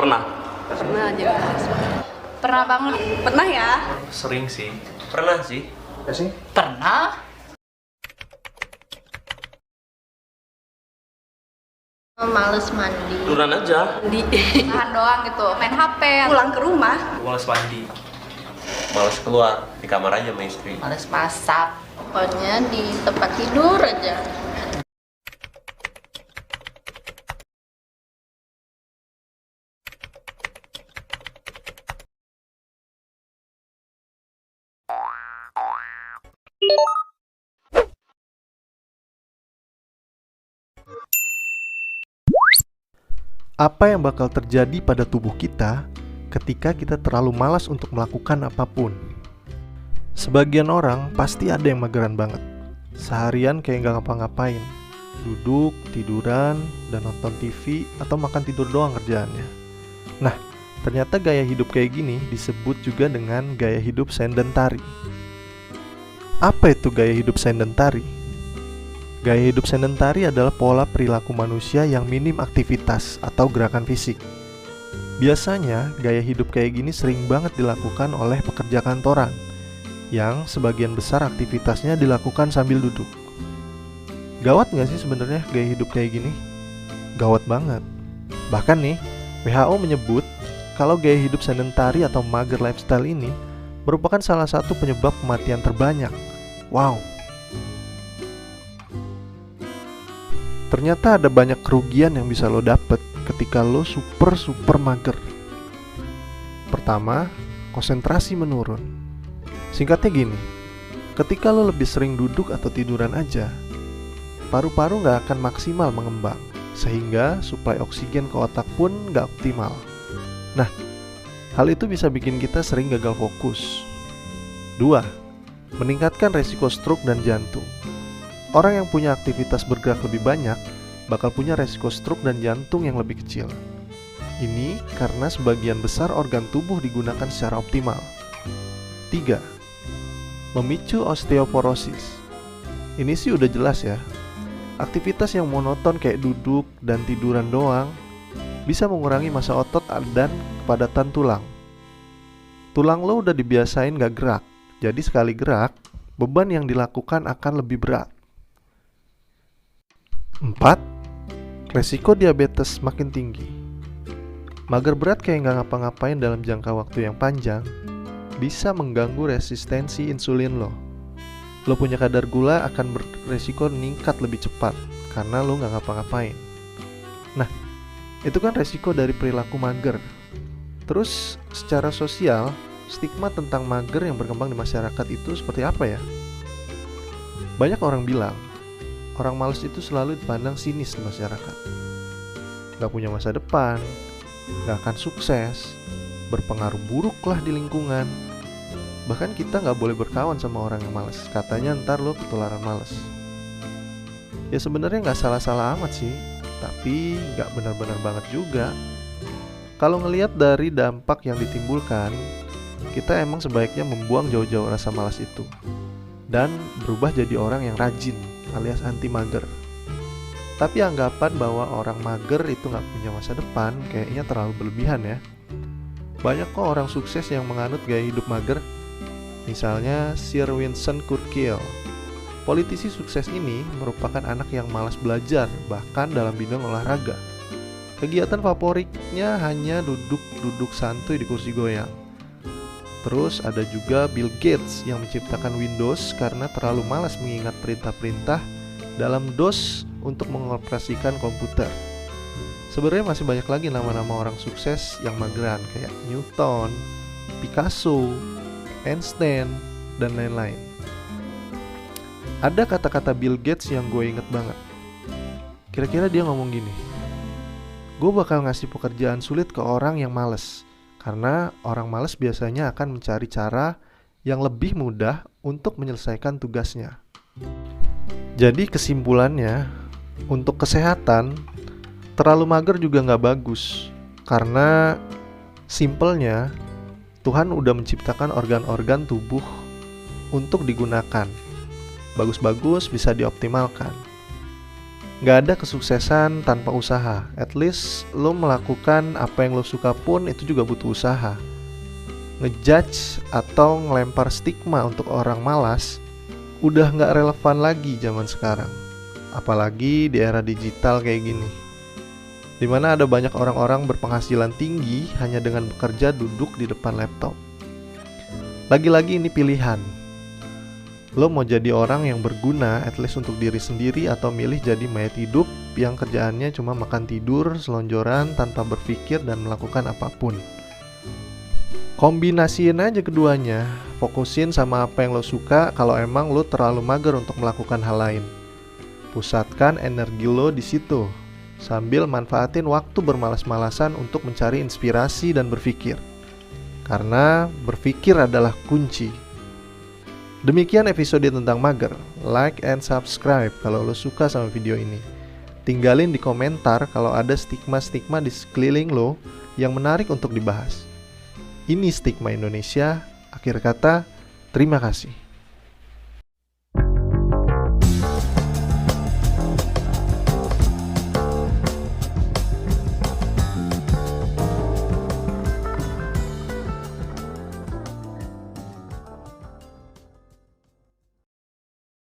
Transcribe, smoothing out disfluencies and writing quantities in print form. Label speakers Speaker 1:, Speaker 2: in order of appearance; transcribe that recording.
Speaker 1: pernah?
Speaker 2: Pernah aja. Pernah banget. Pernah ya?
Speaker 3: Sering sih.
Speaker 1: Pernah sih.
Speaker 3: Ya sih?
Speaker 2: Pernah.
Speaker 4: Males mandi.
Speaker 1: Tiduran aja.
Speaker 2: Di tahan doang gitu, main HP. Pulang ke rumah.
Speaker 3: Males mandi.
Speaker 1: Males keluar, di kamar aja sama istri.
Speaker 2: Males masak.
Speaker 4: Pokoknya di tempat tidur aja.
Speaker 5: Apa yang bakal terjadi pada tubuh kita ketika kita terlalu malas untuk melakukan apapun? Sebagian orang pasti ada yang mageran banget. Seharian kayak gak ngapa-ngapain, duduk, tiduran, dan nonton TV atau makan tidur doang kerjaannya. Nah, ternyata gaya hidup kayak gini disebut juga dengan gaya hidup sedentari. Apa itu gaya hidup sedentari? Gaya hidup sedentari adalah pola perilaku manusia yang minim aktivitas atau gerakan fisik. Biasanya, gaya hidup kayak gini sering banget dilakukan oleh pekerja kantoran, yang sebagian besar aktivitasnya dilakukan sambil duduk. Gawat gak sih sebenarnya gaya hidup kayak gini? Gawat banget. Bahkan nih, WHO menyebut kalau gaya hidup sedentari atau mager lifestyle ini merupakan salah satu penyebab kematian terbanyak. Wow. Ternyata ada banyak kerugian yang bisa lo dapet ketika lo super mager. Pertama, konsentrasi menurun. Singkatnya gini, ketika lo lebih sering duduk atau tiduran aja, paru-paru gak akan maksimal mengembang, sehingga suplai oksigen ke otak pun gak optimal. Nah, hal itu bisa bikin kita sering gagal fokus. 2. Meningkatkan resiko stroke dan jantung. Orang yang punya aktivitas bergerak lebih banyak bakal punya resiko stroke dan jantung yang lebih kecil. Ini karena sebagian besar organ tubuh digunakan secara optimal. 3. Memicu osteoporosis. Ini sih udah jelas ya. Aktivitas yang monoton kayak duduk dan tiduran doang bisa mengurangi massa otot dan kepadatan tulang. Tulang lo udah dibiasain gak gerak, jadi sekali gerak, beban yang dilakukan akan lebih berat. 4. Resiko diabetes makin tinggi. Mager berat kayak gak ngapa-ngapain dalam jangka waktu yang panjang bisa mengganggu resistensi insulin lo. Lo punya kadar gula akan beresiko meningkat lebih cepat karena lo gak ngapa-ngapain. Nah, itu kan resiko dari perilaku mager. Terus secara sosial, stigma tentang mager yang berkembang di masyarakat itu seperti apa ya? Banyak orang bilang orang malas itu selalu dipandang sinis di masyarakat. Gak punya masa depan, gak akan sukses, berpengaruh buruk lah di lingkungan. Bahkan kita gak boleh berkawan sama orang yang malas. Katanya ntar lo ketularan malas. Ya sebenarnya gak salah-salah amat sih, tapi gak benar-benar banget juga. Kalau ngelihat dari dampak yang ditimbulkan, kita emang sebaiknya membuang jauh-jauh rasa malas itu dan berubah jadi orang yang rajin alias anti mager. Tapi anggapan bahwa orang mager itu gak punya masa depan kayaknya terlalu berlebihan ya. Banyak kok orang sukses yang menganut gaya hidup mager. Misalnya Sir Winston Churchill. Politisi sukses ini merupakan anak yang malas belajar, bahkan dalam bidang olahraga. Kegiatan favoritnya hanya duduk-duduk santuy di kursi goyang. Terus ada juga Bill Gates yang menciptakan Windows karena terlalu malas mengingat perintah-perintah dalam DOS untuk mengoperasikan komputer. Sebenarnya masih banyak lagi nama-nama orang sukses yang mageran kayak Newton, Picasso, Einstein, dan lain-lain. Ada kata-kata Bill Gates yang gue inget banget. Kira-kira dia ngomong gini, gue bakal ngasih pekerjaan sulit ke orang yang males, karena orang malas biasanya akan mencari cara yang lebih mudah untuk menyelesaikan tugasnya. Jadi kesimpulannya, untuk kesehatan, terlalu mager juga gak bagus. Karena simpelnya, Tuhan udah menciptakan organ-organ tubuh untuk digunakan. Bagus-bagus bisa dioptimalkan. Gak ada kesuksesan tanpa usaha. At least lo melakukan apa yang lo suka pun itu juga butuh usaha. Ngejudge atau ngelempar stigma untuk orang malas udah gak relevan lagi zaman sekarang. Apalagi di era digital kayak gini, dimana ada banyak orang-orang berpenghasilan tinggi hanya dengan bekerja duduk di depan laptop. Lagi-lagi ini pilihan. Lo mau jadi orang yang berguna at least untuk diri sendiri, atau milih jadi mayat hidup yang kerjaannya cuma makan tidur, selonjoran tanpa berpikir dan melakukan apapun. Kombinasiin aja keduanya. Fokusin sama apa yang lo suka kalau emang lo terlalu mager untuk melakukan hal lain. Pusatkan energi lo di situ, sambil manfaatin waktu bermalas-malasan untuk mencari inspirasi dan berpikir. Karena berpikir adalah kunci. Demikian episode tentang mager. Like and subscribe kalau lo suka sama video ini. Tinggalin di komentar kalau ada stigma-stigma di sekeliling lo yang menarik untuk dibahas. Ini Stigma Indonesia. Akhir kata, terima kasih.